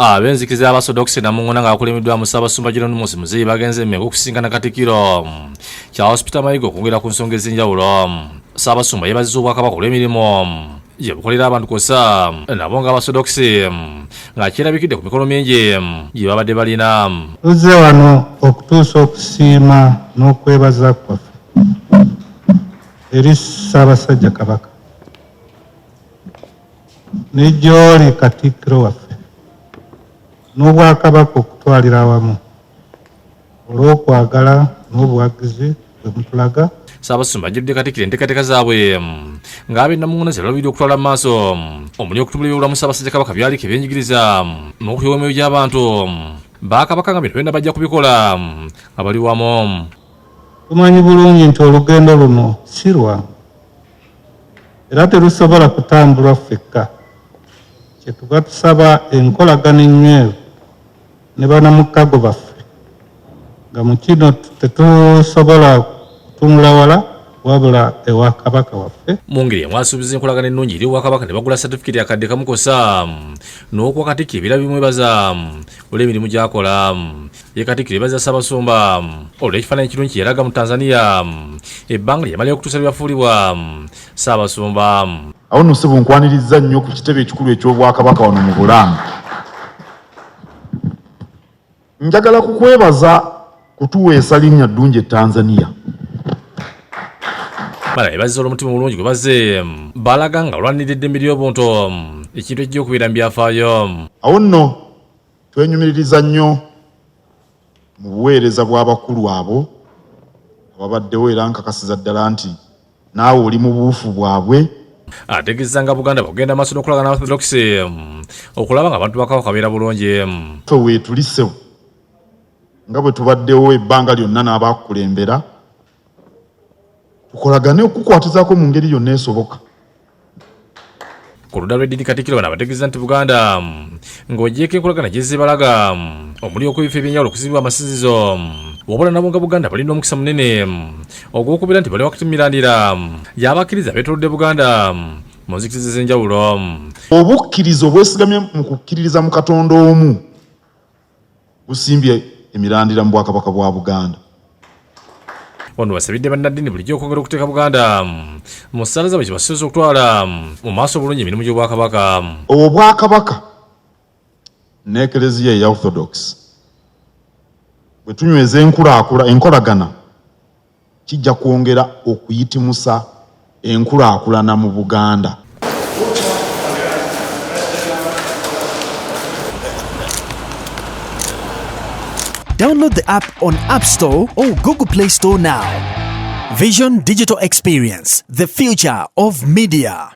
Abenzikiriza abasodoksi namungona ng'akulemedwa mu Ssaabasumba General Musi Muzeeyi bagenze Mmengo okusinkana Katikkiro kya Hospital Mayiga okwongera ku nsonga ez'enjawulo. Ssaabasumba yeebazizza Obwakabaka olw'emirimu gye bukolera abantu kw'ossa nabo ng'abasodoksi nga kyerabikidde ku mikolo mingi gye babadde balina. Tuzze wano okutuusa okusiima n'okwebaza kwaffe eri Ssaabasajja Kabaka ne gy'oli Katikkiro waffe n'Obwakabaka okutwalira awamu olw'okwagala n'obuwagizi bwe mutulaga. Ssaabasumba ajjudde Katikkiro enteekateeka zaabwe ng'ab'e Namungoona ze balabirira okutwala mu maaso omuli okutumbula ebyobulamu Ssaabasajja Kabaka byaliko ebyenjigiriza n'okuyoba emyoyo gy'abantu. Bakabaka nga bino byonna bajja kubikola nga bali wamu. Tumanyi bulungi nti olugendo luno si lwangu era terusobola kutambulwa ffekka. Kyetuva tusaba enkolagana ennywevu ne bannamukago baffe nga mu kino tetusobola kutunula wala wabula ewa Kabaka waffe. Mu ngeri mwasuubiza enkolagana ennungi eri Obwakabaka ne bagula satifikeeti akadde kamu kosa n'okuwa Katikkiro ebirabo bimwebaza olw'emirimu gy'akola. Ye Katikkiro yeebaza Ssaabasumba olw'ekifaananyi ekirungi kye yalaga mu Tanzania ebbanga lye yamalayo okutuusa lwe yafuulibwa Ssaabasumba. Awo nno ssebo nkwaniriza nnyo ku kitebe ekikulu eky'Obwakabaka wano mu Bulange. Njagala kukwebaza kutuweesa linnya ddungi e Tanzania. Bala yeebazizza olw'omutima omulungi gwe bazze balaga nga olwanirira eddembe ly'obuntu ekintu ekijja okubeera mu byafaayo. Awo nno twenyumiririza nnyo mu buweereza bw'abakulu abo ababaddewo era nkakasiza ddala nti naawe oli mu buufu bwabwe. Ategeezezza nga Buganda bagenda maaso n'okolagana n'Abaorthodox okulaba nga abantu bakabaka kabeera bulungi. Ffe weetulise nga bwe tubaddewo ebbanga lyonna n'abaakukulembera tukolagane okukwatizaako mu ngeri yonna esoboka. Ku ludda lw'eddiini Katikkiro bano abategeeza nti Buganda ng'ogyeko enkolagana gyezze balaga omuli okwebifa ebyenjawulo okuzimbibwa amasinzizo wabula nabo nga Buganda balina omukisa munene ogw'okubeera nti bali wakati mu mirandira y'abakkiriza beetolodde Buganda mu nzikiriza ez'enjawulo. Obukkiriza obwesigamye mu kukkiririza mu Katonda omu busimbye emirandira mu Bwakabaka bwa Buganda. Ono basabidde bannaddiini bulijjo okwongera okuteeka Buganda mu ssaala zaabwe kye basoose okutwala mu maaso obulungi emirimu gy'Obwakabaka. Obwakabaka ne Eklezia eya Orthodox bwe tunyweza enkolagana kijja kwongera okuyitimusa enkulaakulana mu Buganda. Download the app on App Store or Google Play Store now. Vision Digital Experience, the future of media.